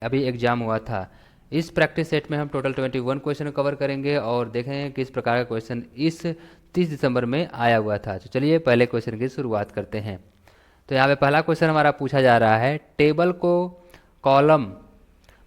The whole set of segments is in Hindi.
अभी एग्जाम हुआ था। इस प्रैक्टिस सेट में हम टोटल 21 क्वेश्चन कवर करेंगे और देखेंगे किस प्रकार का क्वेश्चन इस 30 दिसंबर में आया हुआ था। तो चलिए पहले क्वेश्चन की शुरुआत करते हैं। तो यहाँ पे पहला क्वेश्चन हमारा पूछा जा रहा है, टेबल को कॉलम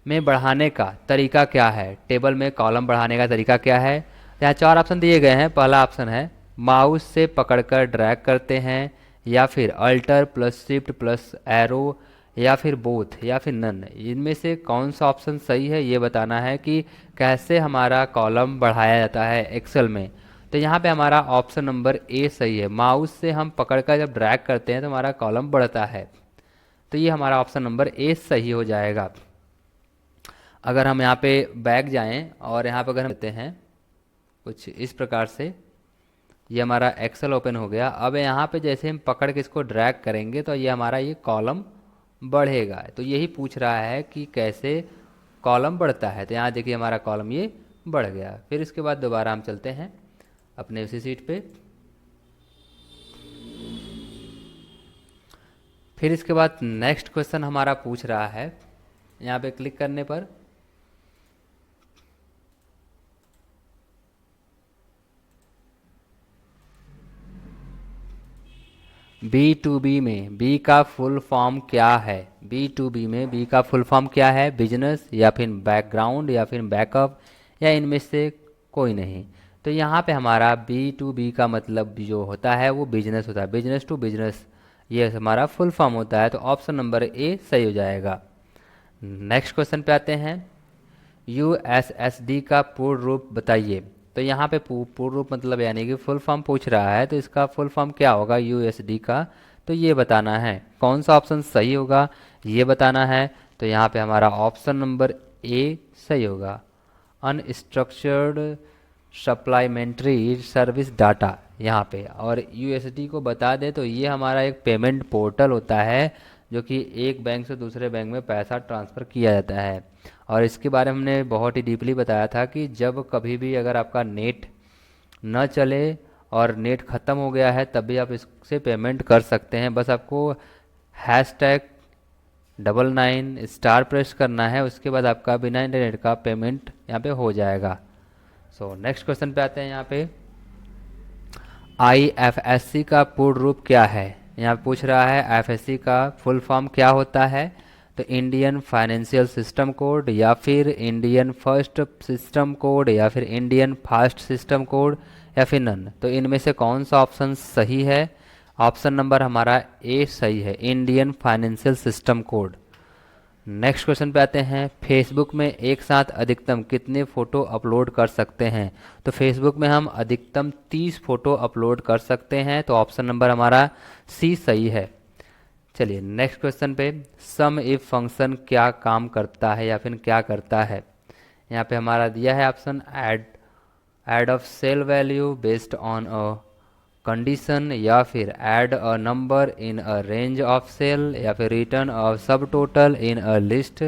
में बढ़ाने का तरीका क्या है। टेबल में कॉलम बढ़ाने का तरीका क्या है। तो यहाँ चार ऑप्शन दिए गए हैं। पहला ऑप्शन है माउस से पकड़कर ड्रैग करते हैं, या फिर alter plus shift plus arrow, या फिर बोथ, या फिर नन। इनमें से कौन सा ऑप्शन सही है ये बताना है कि कैसे हमारा कॉलम बढ़ाया जाता है एक्सेल में। तो यहाँ पे हमारा ऑप्शन नंबर ए सही है। माउस से हम पकड़कर जब ड्रैग करते हैं तो हमारा कॉलम बढ़ता है। तो ये हमारा ऑप्शन नंबर ए सही हो जाएगा। अगर हम यहाँ पे बैक जाएं और यहाँ पे अगर हम लेते हैं कुछ इस प्रकार से, ये हमारा एक्सेल ओपन हो गया। अब यहाँ पे जैसे हम पकड़ के इसको ड्रैग करेंगे तो ये हमारा ये कॉलम बढ़ेगा। तो यही पूछ रहा है कि कैसे कॉलम बढ़ता है। तो यहाँ देखिए हमारा कॉलम ये बढ़ गया। फिर इसके बाद दोबारा हम चलते हैं अपने उसी सीट पे। फिर इसके बाद नेक्स्ट क्वेश्चन हमारा पूछ रहा है, यहाँ पे क्लिक करने पर बी टू बी में बी का फुल फॉर्म क्या है। बी टू बी में बी का फुल फॉर्म क्या है। बिजनेस, या फिर बैकग्राउंड, या फिर बैकअप, या इनमें से कोई नहीं। तो यहाँ पे हमारा बी टू बी का मतलब जो होता है वो बिजनेस होता है। बिजनेस टू बिजनेस ये हमारा फुल फॉर्म होता है। तो ऑप्शन नंबर ए सही हो जाएगा। नेक्स्ट क्वेश्चन पे आते हैं, यूएसएसडी का पूर्ण रूप बताइए। तो यहाँ पे पूर्ण रूप मतलब यानी कि फुल फॉर्म पूछ रहा है, तो इसका फुल फॉर्म क्या होगा यूएसडी का, तो ये बताना है। कौन सा ऑप्शन सही होगा ये बताना है। तो यहाँ पे हमारा ऑप्शन नंबर ए सही होगा। अनस्ट्रक्चर्ड सप्लाइमेंट्री सर्विस डाटा यहाँ पे। और यूएसडी को बता दें तो ये हमारा एक पेमेंट पोर्टल होता है जो कि एक बैंक से दूसरे बैंक में पैसा ट्रांसफ़र किया जाता है। और इसके बारे में हमने बहुत ही डीपली बताया था कि जब कभी भी अगर आपका नेट न चले और नेट ख़त्म हो गया है तब भी आप इससे पेमेंट कर सकते हैं। बस आपको #99* प्रेस करना है, उसके बाद आपका बिना इंटरनेट का पेमेंट यहाँ पे हो जाएगा। सो नेक्स्ट क्वेश्चन पे आते हैं। यहाँ पे आईएफएससी का पूर्ण रूप क्या है। यहाँ पे पूछ रहा है आईएफएससी का फुल फॉर्म क्या होता है। तो इंडियन फाइनेंशियल सिस्टम कोड, या फिर इंडियन फर्स्ट सिस्टम कोड, या फिर इंडियन फास्ट सिस्टम कोड, या फिर नन। तो इनमें से कौन सा ऑप्शन सही है। ऑप्शन नंबर हमारा ए सही है, Indian financial system code. Next question पे आते हैं, फेसबुक में एक साथ अधिकतम कितने फ़ोटो अपलोड कर सकते हैं। तो फेसबुक में हम अधिकतम 30 फ़ोटो अपलोड कर सकते हैं। तो ऑप्शन नंबर हमारा सी सही है। चलिए नेक्स्ट क्वेश्चन पे, सम इफ फंक्शन क्या काम करता है या फिर क्या करता है। यहाँ पे हमारा दिया है option add of cell value based on a condition, या फिर add a number in a range of cell, या फिर return a subtotal in a list,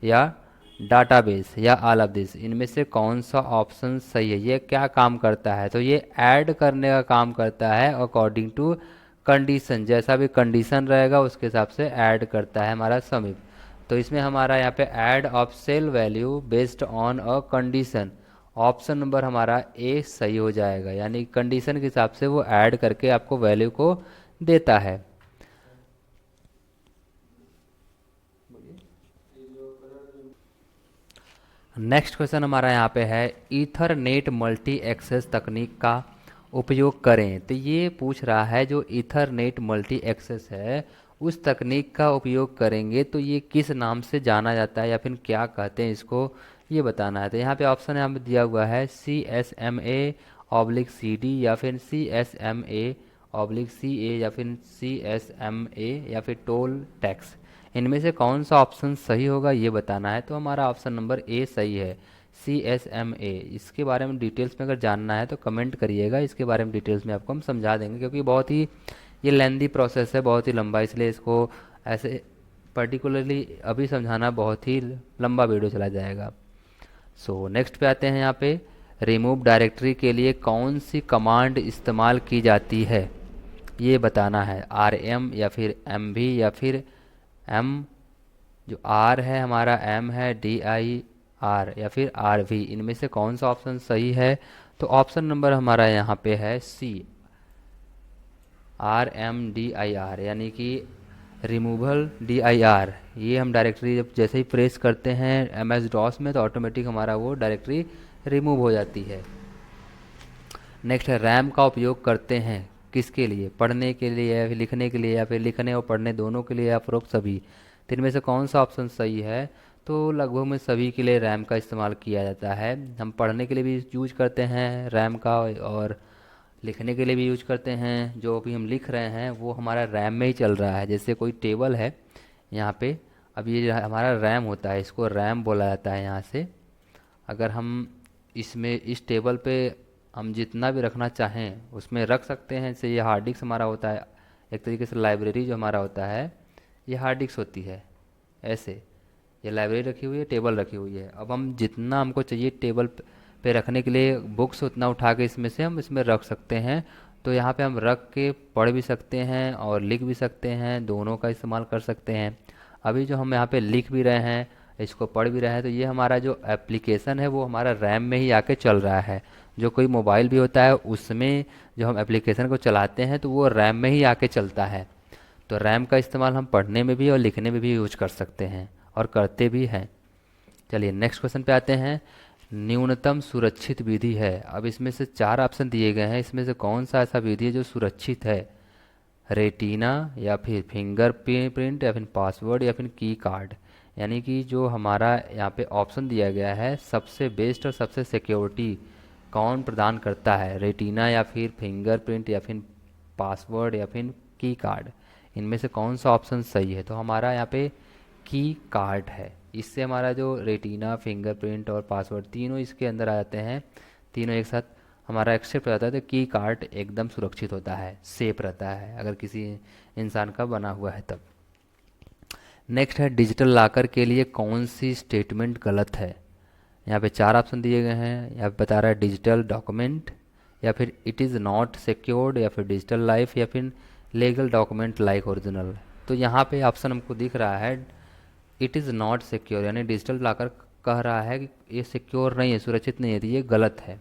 या डाटाबेस, या ऑल ऑफ दिस। इनमें से कौन सा ऑप्शन सही है। ये क्या काम करता है। तो ये ऐड करने का काम करता है अकॉर्डिंग टू कंडीशन। जैसा भी कंडीशन रहेगा उसके हिसाब से ऐड करता है हमारा समीप। तो इसमें हमारा यहाँ पे add of cell value based on a condition, option number हमारा ए सही हो जाएगा। यानी कंडीशन के हिसाब से वो ऐड करके आपको वैल्यू को देता है। नेक्स्ट क्वेश्चन हमारा यहाँ पे है, ईथरनेट मल्टी एक्सेस तकनीक का उपयोग करें। तो ये पूछ रहा है जो ईथरनेट मल्टी एक्सेस है उस तकनीक का उपयोग करेंगे तो ये किस नाम से जाना जाता है या फिर क्या कहते हैं इसको, ये बताना है। तो यहाँ पे ऑप्शन यहाँ पे दिया हुआ है CSMA/CD, या फिर CSMA/CA, या फिर CSMA, या फिर टोल टैक्स। इनमें से कौन सा ऑप्शन सही होगा ये बताना है। तो हमारा ऑप्शन नंबर ए सही है, CSMA। इसके बारे में डिटेल्स में अगर जानना है तो कमेंट करिएगा, इसके बारे में डिटेल्स में आपको हम समझा देंगे, क्योंकि बहुत ही ये लेंदी प्रोसेस है, बहुत ही लंबा, इसलिए इसको ऐसे पर्टिकुलरली अभी समझाना बहुत ही लंबा वीडियो चला जाएगा। सो नेक्स्ट पे आते हैं। यहाँ पे रिमूव डायरेक्टरी के लिए कौन सी कमांड इस्तेमाल की जाती है ये बताना है। RM, या फिर MV, या फिर जो आर है हमारा, एम है, डी आई आर या फिर आर वी, इनमें से कौन सा ऑप्शन सही है? तो ऑप्शन नंबर हमारा यहाँ पे है C, R M D I R, यानी कि रिमूवल डी आई आर। ये हम डायरेक्टरी जब जैसे ही प्रेस करते हैं एम एस डॉस में तो ऑटोमेटिक हमारा वो डायरेक्टरी रिमूव हो जाती है। नेक्स्ट है, रैम का उपयोग करते हैं किसके लिए? पढ़ने के लिए या फिर लिखने के लिए, या फिर लिखने और पढ़ने दोनों के लिए, या उपरोक्त सभी? तो इनमें से कौन सा ऑप्शन सही है? तो लगभग में सभी के लिए रैम का इस्तेमाल किया जाता है। हम पढ़ने के लिए भी यूज करते हैं रैम का, और लिखने के लिए भी यूज करते हैं। जो अभी हम लिख रहे हैं वो हमारा रैम में ही चल रहा है। जैसे कोई टेबल है यहाँ पे, अब ये जो हमारा रैम होता है, इसको रैम बोला जाता है यहाँ से। अगर हम इसमें इस टेबल पे हम जितना भी रखना चाहें उसमें रख सकते हैं। जैसे ये हार्ड डिस्क हमारा होता है, एक तरीके से लाइब्रेरी जो हमारा होता है ये हार्ड डिस्क होती है। ऐसे ये लाइब्रेरी रखी हुई है, टेबल रखी हुई है। अब हम जितना हमको चाहिए टेबल पे रखने के लिए बुक्स, उतना उठा के इसमें से हम इसमें रख सकते हैं। तो यहाँ पे हम रख के पढ़ भी सकते हैं और लिख भी सकते हैं, दोनों का इस्तेमाल कर सकते हैं। अभी जो हम यहाँ पे लिख भी रहे हैं, इसको पढ़ भी रहे हैं, तो ये हमारा जो एप्लीकेशन है वो हमारा रैम में ही आके चल रहा है। जो कोई मोबाइल भी होता है उसमें जो हम एप्लीकेशन को चलाते हैं तो वो रैम में ही आके चलता है। तो रैम का इस्तेमाल हम पढ़ने में भी और लिखने में भी यूज कर सकते हैं और करते भी हैं। चलिए नेक्स्ट क्वेश्चन पे आते हैं। न्यूनतम सुरक्षित विधि है। अब इसमें से 4 ऑप्शन दिए गए हैं, इसमें से कौन सा ऐसा विधि है जो सुरक्षित है? रेटिना, या फिर फिंगर प्रिंट, या फिर पासवर्ड, या फिर की कार्ड। यानी कि जो हमारा यहाँ पे ऑप्शन दिया गया है, सबसे बेस्ट और सबसे सिक्योरिटी कौन प्रदान करता है? रेटिना, या फिर फिंगर प्रिंट, या फिर पासवर्ड, या फिर की कार्ड। इनमें से कौन सा ऑप्शन सही है? तो हमारा यहाँ पे की कार्ड है। इससे हमारा जो रेटिना, फिंगरप्रिंट और पासवर्ड तीनों इसके अंदर आ जाते हैं, तीनों एक साथ हमारा एक्सेप्ट हो जाता है। तो की कार्ड एकदम सुरक्षित होता है, सेफ रहता है अगर किसी इंसान का बना हुआ है तब। नेक्स्ट है, डिजिटल लॉकर के लिए कौन सी स्टेटमेंट गलत है? यहाँ पे 4 ऑप्शन दिए गए हैं। यहाँ पे बता रहा है डिजिटल डॉक्यूमेंट, या फिर इट इज़ नॉट सिक्योर्ड, या फिर डिजिटल लाइफ, या फिर लीगल डॉक्यूमेंट लाइक ओरिजिनल। तो यहाँ पे ऑप्शन हमको दिख रहा है इट इज़ नॉट सिक्योर, यानी डिजिटल लॉकर कह रहा है कि ये सिक्योर नहीं है, सुरक्षित नहीं है, तो ये गलत है।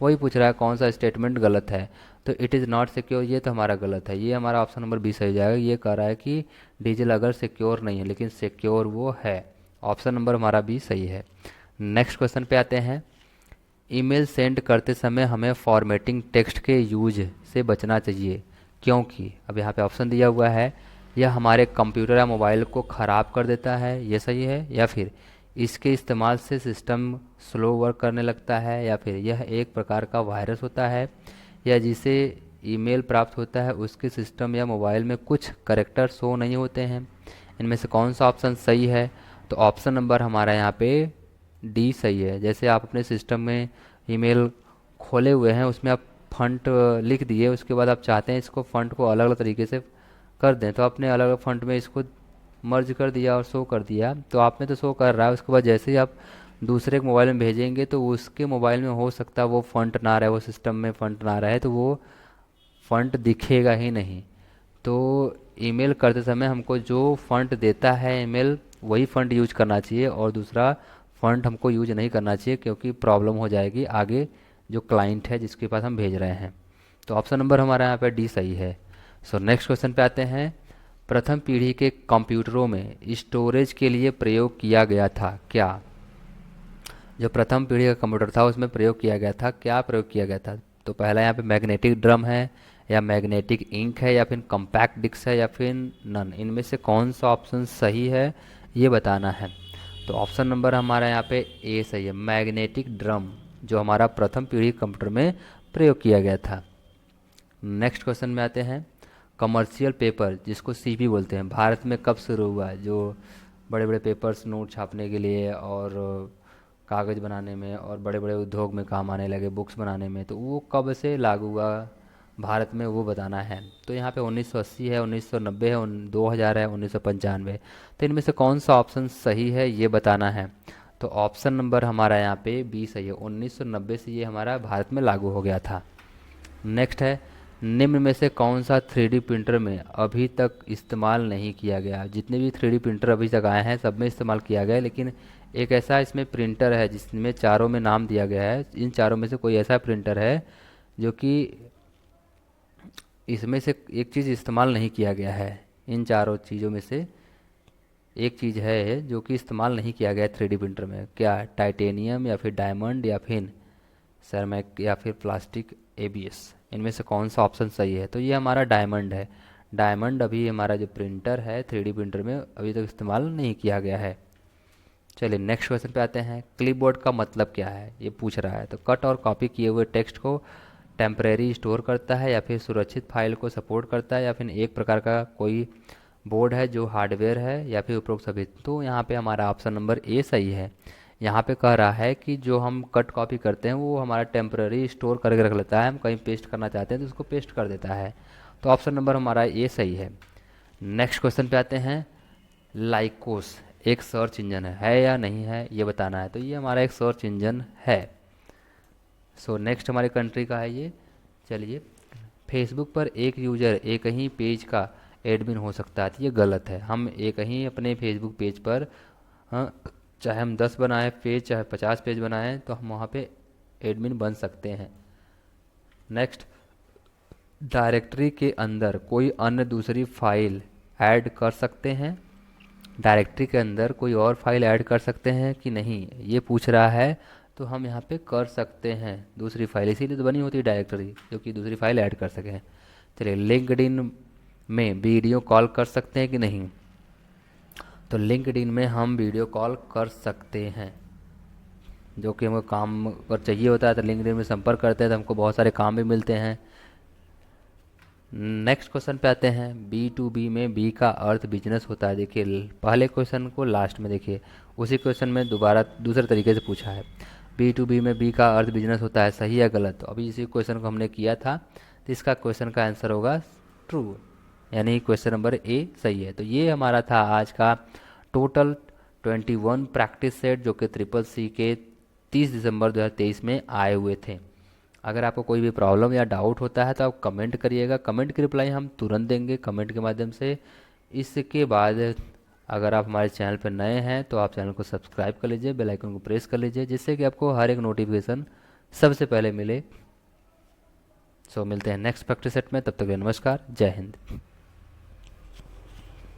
वही पूछ रहा है कौन सा स्टेटमेंट गलत है। तो इट इज़ नॉट सिक्योर ये तो हमारा गलत है, ये हमारा ऑप्शन नंबर 20 सही जाएगा। ये कह रहा है कि डिजिटल अगर सिक्योर नहीं है लेकिन सिक्योर वो है। ऑप्शन नंबर हमारा 20 सही है। नेक्स्ट क्वेश्चन पे आते हैं। ईमेल सेंड करते समय हमें फॉर्मेटिंग टेक्स्ट के यूज से बचना चाहिए, क्योंकि अब यहाँ पे ऑप्शन दिया हुआ है, यह हमारे कंप्यूटर या मोबाइल को ख़राब कर देता है, ये सही है, या फिर इसके इस्तेमाल से सिस्टम स्लो वर्क करने लगता है, या फिर यह एक प्रकार का वायरस होता है, या जिसे ईमेल प्राप्त होता है उसके सिस्टम या मोबाइल में कुछ करेक्टर शो नहीं होते हैं। इनमें से कौन सा ऑप्शन सही है? तो ऑप्शन नंबर हमारा यहाँ पे डी सही है। जैसे आप अपने सिस्टम में ईमेल खोले हुए हैं, उसमें आप फंट लिख दिए, उसके बाद आप चाहते हैं इसको फंट को अलग अलग तरीके से कर दें, तो आपने अलग अलग फंट में इसको मर्ज कर दिया और शो कर दिया, तो आप में तो शो कर रहा है। उसके बाद जैसे ही आप दूसरे के मोबाइल में भेजेंगे तो उसके मोबाइल में हो सकता है वो फंट ना रहे, वो सिस्टम में फंट ना रहे, तो वो फंट दिखेगा ही नहीं। तो ईमेल करते समय हमको जो फंट देता है ईमेल वही फंट यूज करना चाहिए, और दूसरा फंट हमको यूज नहीं करना चाहिए, क्योंकि प्रॉब्लम हो जाएगी आगे जो क्लाइंट है जिसके पास हम भेज रहे हैं। तो ऑप्शन नंबर हमारा यहाँ पे डी सही है। सो नेक्स्ट क्वेश्चन पे आते हैं। प्रथम पीढ़ी के कंप्यूटरों में स्टोरेज के लिए प्रयोग किया गया था क्या? जो प्रथम पीढ़ी का कंप्यूटर था उसमें प्रयोग किया गया था, क्या प्रयोग किया गया था? तो पहला यहाँ पे मैग्नेटिक ड्रम है, या मैग्नेटिक इंक है, या फिर कॉम्पैक्ट डिस्क है, या फिर नन। इनमें से कौन सा ऑप्शन सही है ये बताना है। तो ऑप्शन नंबर हमारा यहाँ पे ए सही है, मैग्नेटिक ड्रम जो हमारा प्रथम पीढ़ी कंप्यूटर में प्रयोग किया गया था। नेक्स्ट क्वेश्चन में आते हैं। कमर्शियल पेपर जिसको सीपी बोलते हैं, भारत में कब शुरू हुआ? जो बड़े बड़े पेपर्स नोट छापने के लिए और कागज़ बनाने में और बड़े बड़े उद्योग में काम आने लगे, बुक्स बनाने में, तो वो कब से लागू हुआ भारत में वो बताना है। तो यहाँ पे 1980 है, 1990 है, 2000 है, 1995। तो इनमें से कौन सा ऑप्शन सही है ये बताना है। तो ऑप्शन नंबर हमारा यहाँ पे बी सही है, 1990 से ये हमारा भारत में लागू हो गया था। नेक्स्ट है, निम्न में से कौन सा 3D प्रिंटर में अभी तक इस्तेमाल नहीं किया गया? जितने भी 3D प्रिंटर अभी तक आए हैं सब में इस्तेमाल किया गया है, लेकिन एक ऐसा इसमें प्रिंटर है जिसमें चारों में नाम दिया गया है, इन चारों में से कोई ऐसा प्रिंटर है जो कि इसमें से एक चीज़ इस्तेमाल नहीं किया गया है। इन चारों चीज़ों में से एक चीज़ है जो कि इस्तेमाल नहीं किया गया है 3D प्रिंटर में। क्या? टाइटेनियम या फिर डायमंड या फिर सेरामिक या फिर प्लास्टिक एबीएस, इनमें से कौन सा ऑप्शन सही है? तो ये हमारा डायमंड है। डायमंड अभी हमारा जो प्रिंटर है 3D प्रिंटर में अभी तक इस्तेमाल नहीं किया गया है। चलिए नेक्स्ट क्वेश्चन पे आते हैं। क्लिपबोर्ड का मतलब क्या है, ये पूछ रहा है। तो कट और कॉपी किए हुए टेक्स्ट को टेम्परेरी स्टोर करता है, या फिर सुरक्षित फाइल को सपोर्ट करता है, या फिर एक प्रकार का कोई बोर्ड है जो हार्डवेयर है, या फिर उपरोक्त सभी। तो यहाँ पे हमारा ऑप्शन नंबर ए सही है। यहाँ पे कह रहा है कि जो हम कट कॉपी करते हैं वो हमारा टेम्पररी स्टोर करके रख लेता है, हम कहीं पेस्ट करना चाहते हैं तो उसको पेस्ट कर देता है। तो ऑप्शन नंबर हमारा ए सही है। नेक्स्ट क्वेश्चन पे आते हैं। लाइकोस एक सर्च इंजन है या नहीं है, ये बताना है। तो ये हमारा एक सर्च इंजन है। सो नेक्स्ट हमारे कंट्री का है ये। चलिए, फेसबुक पर एक यूज़र एक ही पेज का एडमिन हो सकता है, तो ये गलत है। हम एक ही अपने फेसबुक पेज पर, हाँ, चाहे हम 10 बनाएं पेज, चाहे 50 पेज बनाएं, तो हम वहाँ पे एडमिन बन सकते हैं। नेक्स्ट, डायरेक्टरी के अंदर कोई अन्य दूसरी फाइल ऐड कर सकते हैं? डायरेक्टरी के अंदर कोई और फाइल ऐड कर सकते हैं कि नहीं, ये पूछ रहा है। तो हम यहाँ पे कर सकते हैं दूसरी फाइल, इसीलिए तो बनी होती है डायरेक्टरी, जो कि दूसरी फाइल ऐड कर सकें। चलिए, लिंक्डइन में वीडियो कॉल कर सकते हैं कि नहीं? तो लिंक्डइन में हम वीडियो कॉल कर सकते हैं, जो कि हमको काम अगर चाहिए होता है तो लिंक्डइन में संपर्क करते हैं, तो हमको बहुत सारे काम भी मिलते हैं। नेक्स्ट क्वेश्चन पे आते हैं। B2B में बी का अर्थ बिजनेस होता है। देखिए, पहले क्वेश्चन को लास्ट में देखिए, उसी क्वेश्चन में दोबारा दूसरे तरीके से पूछा है। B2B में बी का अर्थ बिजनेस होता है, सही या गलत? तो अभी इसी क्वेश्चन को हमने किया था, तो इसका क्वेश्चन का आंसर होगा ट्रू, यानी क्वेश्चन नंबर ए सही है। तो ये हमारा था आज का टोटल 21 प्रैक्टिस सेट, जो कि CCC के 30 दिसंबर 2023 में आए हुए थे। अगर आपको कोई भी प्रॉब्लम या डाउट होता है तो आप कमेंट करिएगा, कमेंट की रिप्लाई हम तुरंत देंगे कमेंट के माध्यम से। इसके बाद अगर आप हमारे चैनल पर नए हैं तो आप चैनल को सब्सक्राइब कर लीजिए, बेल आइकन को प्रेस कर लीजिए, जिससे कि आपको हर एक नोटिफिकेशन सबसे पहले मिले। सो मिलते हैं नेक्स्ट प्रैक्टिस सेट में, तब तक के लिए नमस्कार, जय हिंद।